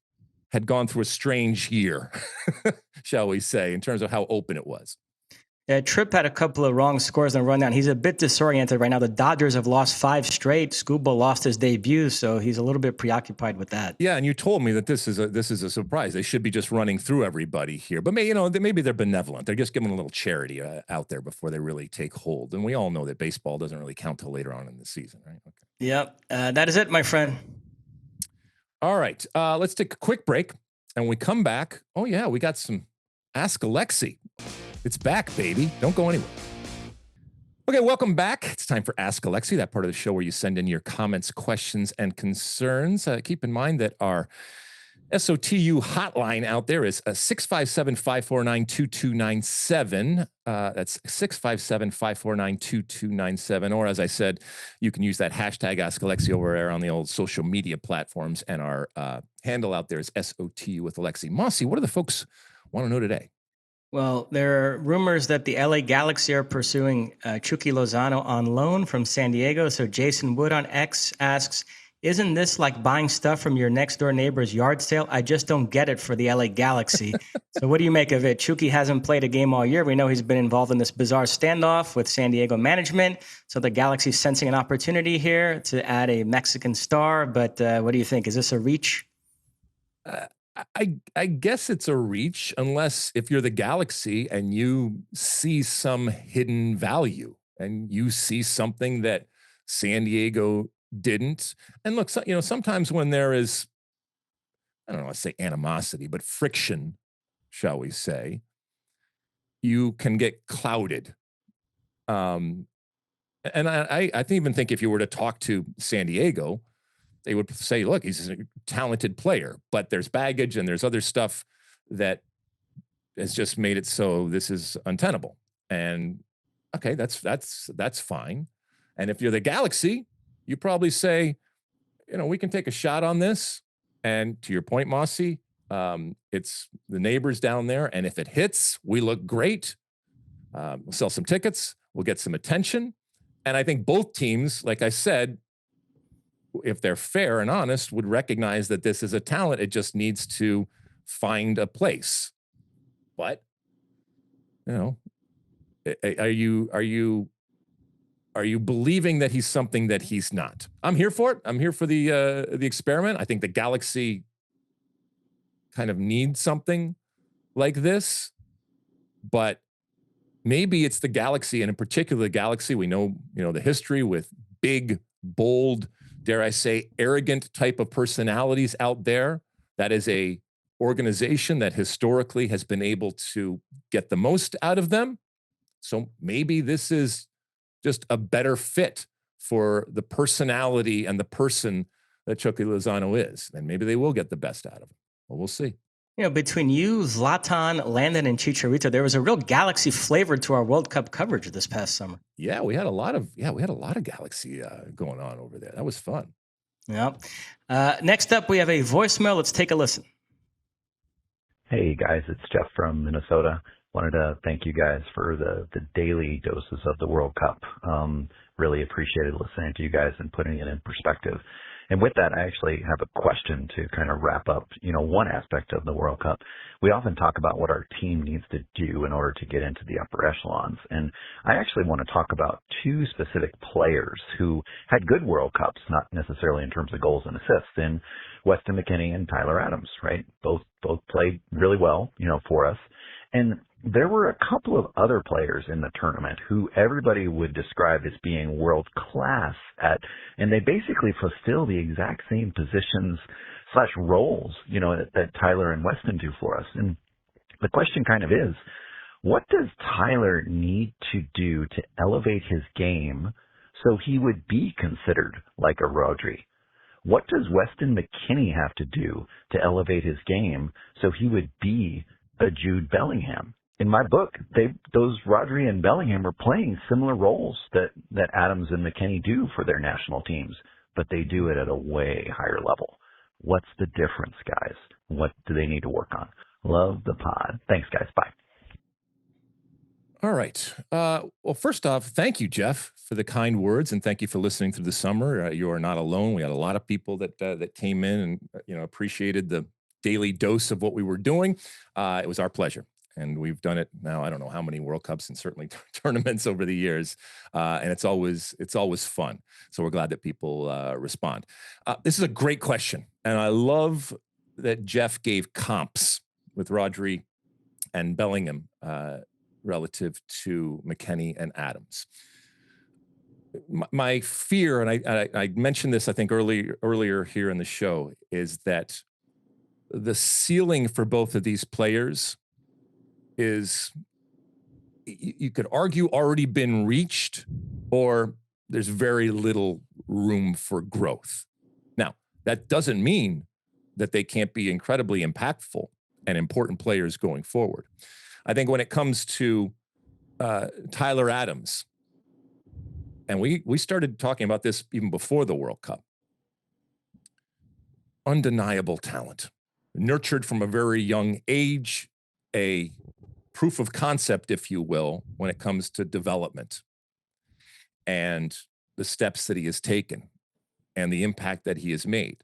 had gone through a strange year, shall we say, in terms of how open it was. Yeah, Tripp had a couple of wrong scores in the rundown. He's a bit disoriented right now. The Dodgers have lost 5 straight. Scuba lost his debut, so he's a little bit preoccupied with that. Yeah, and you told me that this is a surprise. They should be just running through everybody here, but maybe they're benevolent. They're just giving a little charity out there before they really take hold. And we all know that baseball doesn't really count till later on in the season, right? Okay. Yep, that is it, my friend. All right, let's take a quick break, and when we come back, oh yeah, we got some Ask Alexi. It's back, baby. Don't go anywhere. Okay, welcome back. It's time for Ask Alexi, that part of the show where you send in your comments, questions, and concerns. Keep in mind that our SOTU hotline out there is 657-549-2297. That's 657-549-2297. Or as I said, you can use that hashtag AskAlexi over there on the old social media platforms. And our handle out there is SOTU with Alexi. Mosse, what do the folks want to know today? Well, there are rumors that the LA Galaxy are pursuing Chucky Lozano on loan from San Diego. So Jason Wood on X asks, isn't this like buying stuff from your next door neighbor's yard sale? I just don't get it for the LA Galaxy. So what do you make of it? Chucky hasn't played a game all year. We know he's been involved in this bizarre standoff with San Diego management. So the Galaxy's sensing an opportunity here to add a Mexican star. But what do you think? Is this a reach? I guess it's a reach, unless if you're the Galaxy and you see some hidden value and you see something that San Diego didn't. And look, sometimes when there is, I don't know, let's say animosity, but friction, shall we say, you can get clouded. And I even think if you were to talk to San Diego, they would say, look, he's a talented player, but there's baggage and there's other stuff that has just made it so this is untenable. And okay, that's fine. And if you're the Galaxy, you probably say, we can take a shot on this. And to your point, Mosse, it's the neighbors down there. And if it hits, we look great. We'll sell some tickets. We'll get some attention. And I think both teams, like I said, if they're fair and honest, would recognize that this is a talent. It just needs to find a place. But, are you believing that he's something that he's not? I'm here for it. I'm here for the experiment. I think the Galaxy kind of needs something like this, but maybe it's the Galaxy, and in particular the Galaxy. We know, the history with big, bold, dare I say, arrogant type of personalities out there. That is a organization that historically has been able to get the most out of them. So maybe this is just a better fit for the personality and the person that Chucky Lozano is. And maybe they will get the best out of him. Well, we'll see. Between you, Zlatan, Landon, and Chicharito, there was a real Galaxy flavor to our World Cup coverage this past summer. Yeah, we had a lot of Galaxy going on over there. That was fun. Yeah. Next up, we have a voicemail. Let's take a listen. Hey guys, it's Jeff from Minnesota. Wanted to thank you guys for the daily doses of the World Cup. Really appreciated listening to you guys and putting it in perspective. And with that, I actually have a question to kind of wrap up, one aspect of the World Cup. We often talk about what our team needs to do in order to get into the upper echelons. And I actually want to talk about two specific players who had good World Cups, not necessarily in terms of goals and assists, in Weston McKennie and Tyler Adams, right? Both played really well, for us. And there were a couple of other players in the tournament who everybody would describe as being world class at, and they basically fulfill the exact same positions / roles, that Tyler and Weston do for us. And the question kind of is, what does Tyler need to do to elevate his game so he would be considered like a Rodri? What does Weston McKennie have to do to elevate his game so he would be a Jude Bellingham? In my book, those Rodri and Bellingham are playing similar roles that Adams and McKennie do for their national teams, but they do it at a way higher level. What's the difference, guys? What do they need to work on? Love the pod. Thanks, guys. Bye. All right. Well, first off, thank you, Jeff, for the kind words, and thank you for listening through the summer. You are not alone. We had a lot of people that came in and appreciated the daily dose of what we were doing. It was our pleasure. And we've done it now, I don't know how many World Cups and certainly tournaments over the years. And it's always fun. So we're glad that people respond. This is a great question. And I love that Jeff gave comps with Rodri and Bellingham relative to McKennie and Adams. My fear, and I mentioned this, I think, earlier here in the show, is that the ceiling for both of these players is, you could argue, already been reached, or there's very little room for growth. Now, that doesn't mean that they can't be incredibly impactful and important players going forward. I think when it comes to Tyler Adams, and we started talking about this even before the World Cup, undeniable talent, nurtured from a very young age, a proof of concept, if you will, when it comes to development and the steps that he has taken and the impact that he has made.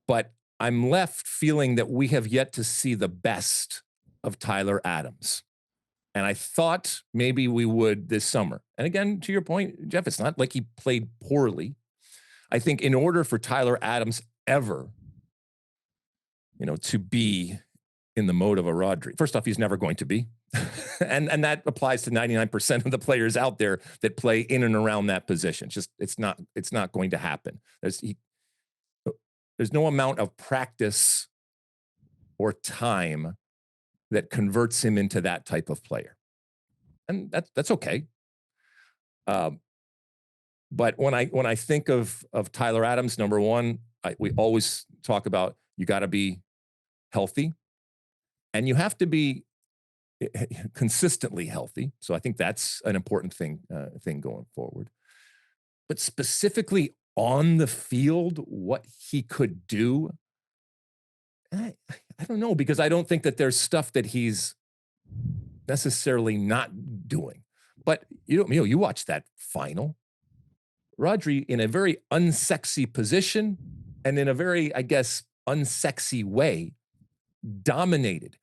But I'm left feeling that we have yet to see the best of Tyler Adams. And I thought maybe we would this summer. And again, to your point, Jeff, it's not like he played poorly. I think in order for Tyler Adams ever, to be in the mode of a Rodri. First off, he's never going to be. and that applies to 99% of the players out there that play in and around that position. It's not going to happen. There's no amount of practice or time that converts him into that type of player. And that's okay. But when I think of Tyler Adams, number one, we always talk about, you got to be healthy. And you have to be consistently healthy. So I think that's an important thing going forward. But specifically on the field, what he could do, I don't know, because I don't think that there's stuff that he's necessarily not doing. But you watch that final. Rodri, in a very unsexy position and in a very, I guess, unsexy way, dominated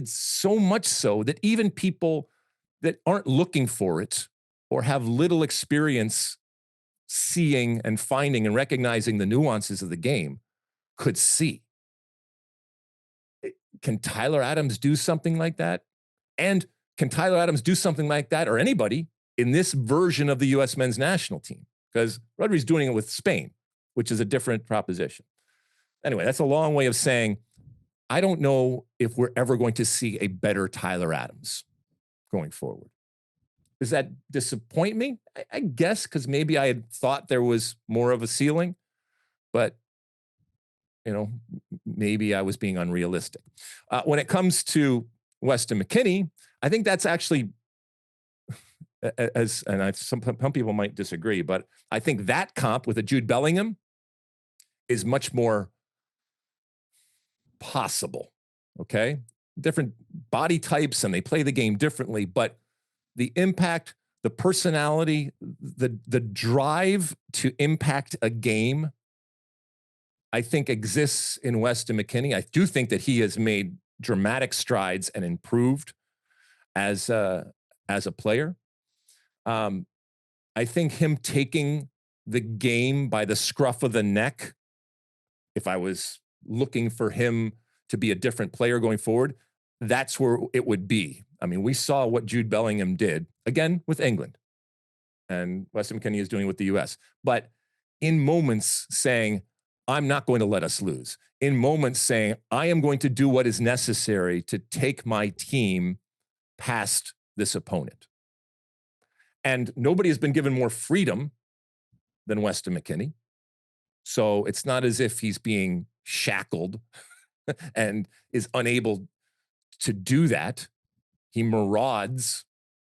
so much so that even people that aren't looking for it or have little experience seeing and finding and recognizing the nuances of the game could see. Can Tyler Adams do something like that? And can Tyler Adams do something like that, or anybody, in this version of the U.S. men's national team? Because Rodri's doing it with Spain, which is a different proposition. Anyway, that's a long way of saying, I don't know if we're ever going to see a better Tyler Adams going forward. Does that disappoint me? I guess, because maybe I had thought there was more of a ceiling, but maybe I was being unrealistic. When it comes to Weston McKennie, I think that's actually, some people might disagree, but I think that comp with a Jude Bellingham is much more possible. Okay. Different body types and they play the game differently, but the impact, the personality, the drive to impact a game, I think exists in Weston McKennie. I do think that he has made dramatic strides and improved as a player. I think him taking the game by the scruff of the neck, if I was looking for him to be a different player going forward, that's where it would be. I mean, we saw what Jude Bellingham did, again, with England, and Weston McKennie is doing with the U.S. But in moments saying, I'm not going to let us lose. In moments saying, I am going to do what is necessary to take my team past this opponent. And nobody has been given more freedom than Weston McKennie. So it's not as if he's being shackled and is unable to do that. He marauds,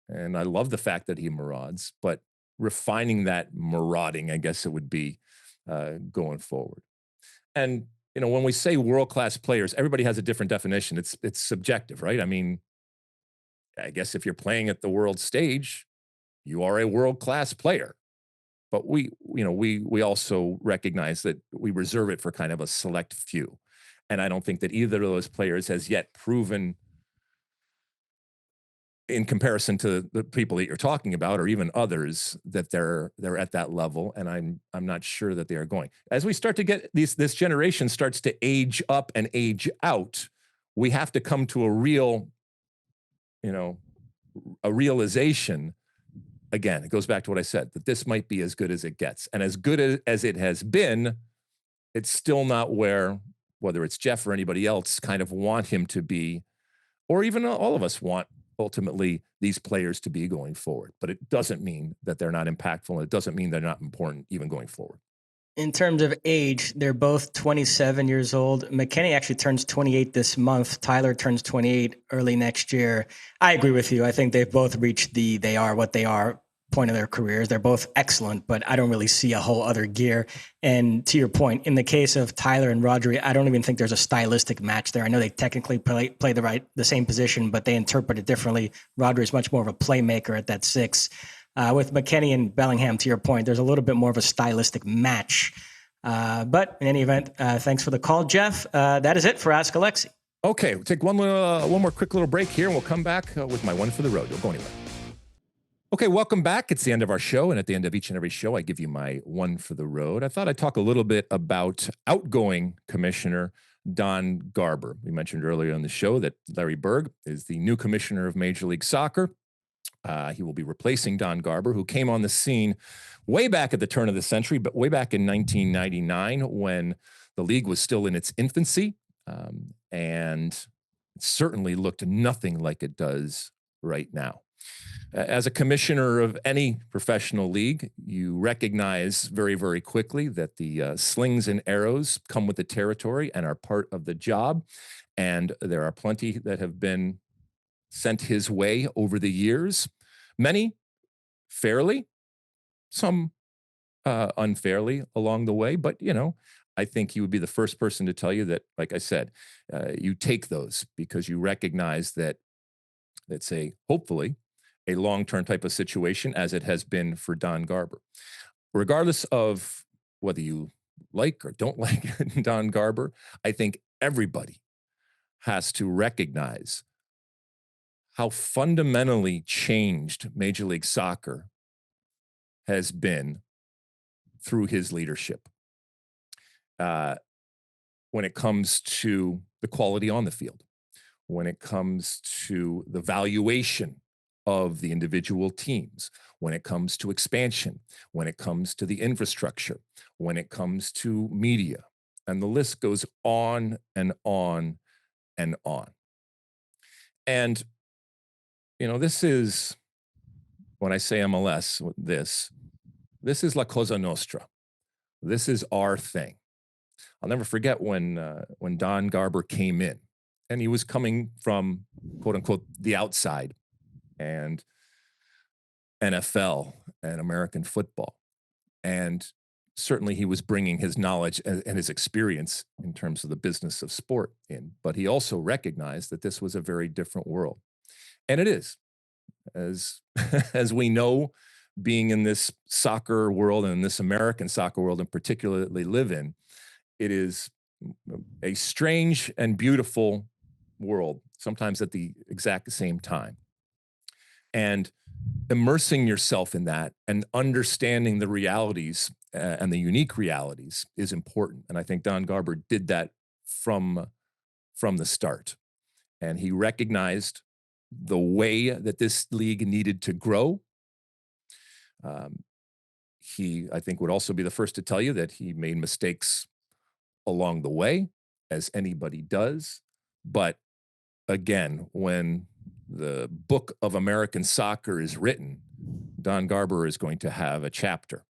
and I love the fact that he marauds, but refining that marauding, I guess it would be going forward. And, you know, when we say world-class players, everybody has a different definition. It's subjective, right? I mean, I guess if you're playing at the world stage, you are a world-class player. But we also recognize that we reserve it for kind of a select few. And I don't think that either of those players has yet proven, in comparison to the people that you're talking about, or even others, that they're at that level. And I'm not sure that they are going. As we start to get this generation starts to age up and age out, we have to come to a realization. Again, it goes back to what I said, that this might be as good as it gets. And as good as it has been, it's still not where, whether it's Jeff or anybody else, kind of want him to be, or even all of us want ultimately these players to be going forward. But it doesn't mean that they're not impactful, and it doesn't mean they're not important even going forward. In terms of age, they're both 27 years old. McKennie actually turns 28 this month. Tyler turns 28 early next year. I agree with you. I think they've both reached the they are what they are point of their careers. They're both excellent, but I don't really see a whole other gear. And to your point, in the case of Tyler and Rodri, I don't even think there's a stylistic match there. I know they technically play the same position, but they interpret it differently. Rodri is much more of a playmaker at that 6. With McKennie and Bellingham, to your point, there's a little bit more of a stylistic match. But in any event, thanks for the call, Jeff. That is it for Ask Alexi. Okay, we'll take one more quick little break here, and we'll come back with my one for the road. Don't go anywhere. Okay, welcome back. It's the end of our show, and at the end of each and every show, I give you my one for the road. I thought I'd talk a little bit about outgoing commissioner Don Garber. We mentioned earlier on the show that Larry Berg is the new commissioner of Major League Soccer. He will be replacing Don Garber, who came on the scene way back at the turn of the century, but way back in 1999 when the league was still in its infancy, and it certainly looked nothing like it does right now. As a commissioner of any professional league, you recognize very, very quickly that the slings and arrows come with the territory and are part of the job, and there are plenty that have been sent his way over the years. Many fairly, some unfairly along the way. But, you know, I think he would be the first person to tell you that, like I said, you take those because you recognize that it's hopefully a long-term type of situation, as it has been for Don Garber. Regardless of whether you like or don't like Don Garber, I think everybody has to recognize how fundamentally changed Major League Soccer has been through his leadership. When it comes to the quality on the field, when it comes to the valuation of the individual teams, when it comes to expansion, when it comes to the infrastructure, when it comes to media, and the list goes on and on and on. And you know, this is, when I say MLS, this is La Cosa Nostra. This is our thing. I'll never forget when Don Garber came in, and he was coming from, quote unquote, the outside, and NFL and American football. And certainly he was bringing his knowledge and his experience in terms of the business of sport in, but he also recognized that this was a very different world. And it is. as as we know, being in this soccer world and in this American soccer world in particular that we live in, it is a strange and beautiful world, sometimes at the exact same time. And immersing yourself in that and understanding the realities and the unique realities is important. And I think Don Garber did that from the start. And he recognized the way that this league needed to grow. He, I think, would also be the first to tell you that he made mistakes along the way, as anybody does. But again, when the book of American soccer is written, Don Garber is going to have a chapter,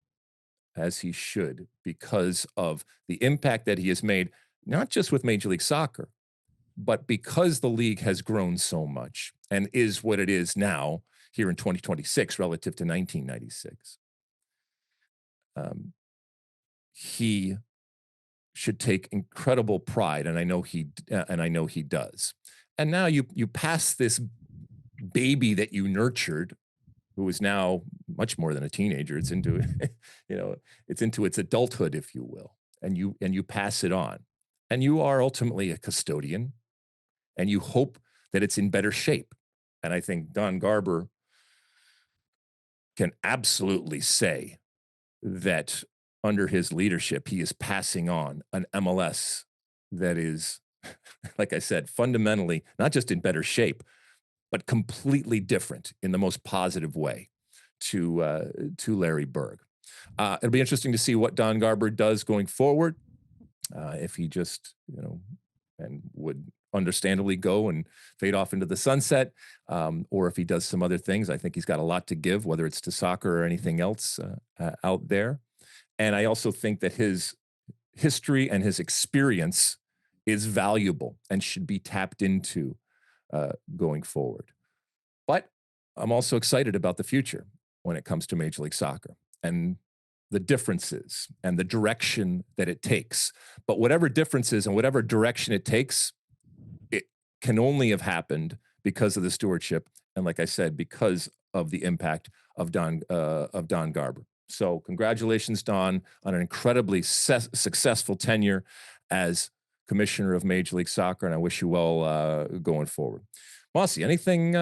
as he should, because of the impact that he has made, not just with Major League Soccer, but because the league has grown so much and is what it is now here in 2026 relative to 1996. He should take incredible pride, and I know he does. And now you pass this baby that you nurtured, who is now much more than a teenager. It's into it's into its adulthood, if you will, and you pass it on, and you are ultimately a custodian, and you hope that it's in better shape. And I think Don Garber can absolutely say that under his leadership, he is passing on an MLS that is, like I said, fundamentally not just in better shape, but completely different in the most positive way to Larry Berg. It'll be interesting to see what Don Garber does going forward. If he just, and would understandably go and fade off into the sunset, or if he does some other things. I think he's got a lot to give, whether it's to soccer or anything else out there. And I also think that his history and his experience is valuable and should be tapped into going forward. But I'm also excited about the future when it comes to Major League Soccer and the differences and the direction that it takes. But whatever differences and whatever direction it takes, it can only have happened because of the stewardship. And like I said, because of the impact of Don Garber. So congratulations, Don, on an incredibly successful tenure as commissioner of Major League Soccer. And I wish you well going forward. Mosse, anything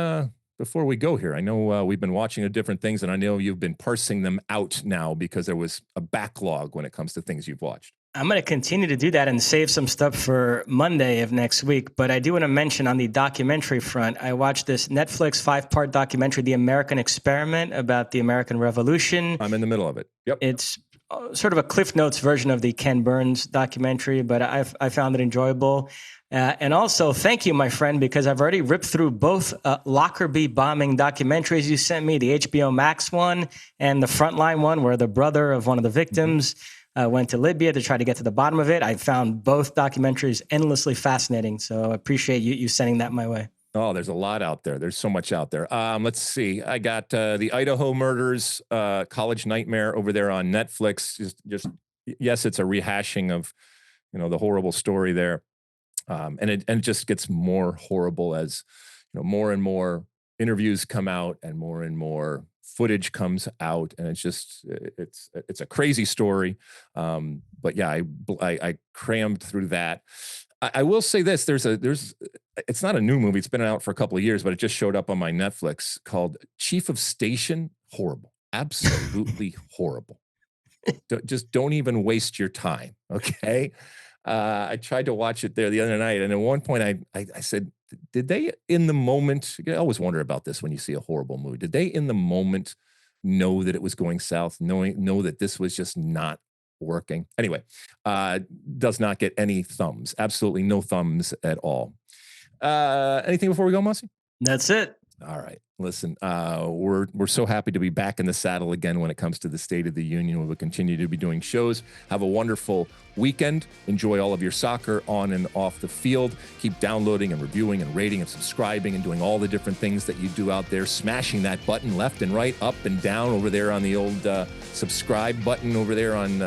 before we go here? I know we've been watching different things, and I know you've been parsing them out now because there was a backlog when it comes to things you've watched. I'm going to continue to do that and save some stuff for Monday of next week. But I do want to mention on the documentary front, I watched this Netflix 5-part documentary, The American Experiment, about the American Revolution. I'm in the middle of it. Yep. It's sort of a Cliff Notes version of the Ken Burns documentary, but I found it enjoyable. And also, thank you, my friend, because I've already ripped through both Lockerbie bombing documentaries you sent me, the HBO Max one and the Frontline one, where the brother of one of the victims went to Libya to try to get to the bottom of it. I found both documentaries endlessly fascinating, so I appreciate you sending that my way. Oh, there's a lot out there. There's so much out there. Let's see. I got the Idaho Murders, College Nightmare over there on Netflix. Just yes, it's a rehashing of, the horrible story there. And it just gets more horrible as, more and more interviews come out and more footage comes out, and it's a crazy story. But yeah, I crammed through that. I will say this: it's not a new movie. It's been out for a couple of years, but it just showed up on my Netflix called Chief of Station. Horrible, absolutely horrible. Just don't even waste your time. Okay. I tried to watch it there the other night, and at one point I said, did they in the moment, I always wonder about this when you see a horrible movie, did they in the moment know that it was going south, know that this was just not working? Anyway, does not get any thumbs, absolutely no thumbs at all. Anything before we go, Mosse? That's it. All right. Listen, we're so happy to be back in the saddle again when it comes to the State of the Union. We will continue to be doing shows. Have a wonderful weekend. Enjoy all of your soccer on and off the field. Keep downloading and reviewing and rating and subscribing and doing all the different things that you do out there. Smashing that button left and right, up and down over there on the old subscribe button over there on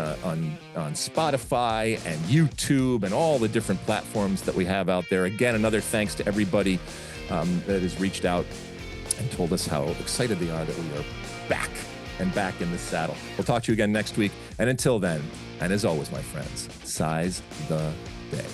Spotify and YouTube and all the different platforms that we have out there. Again, another thanks to everybody that has reached out and told us how excited they are that we are back in the saddle. We'll talk to you again next week. And until then, and as always, my friends, size the day.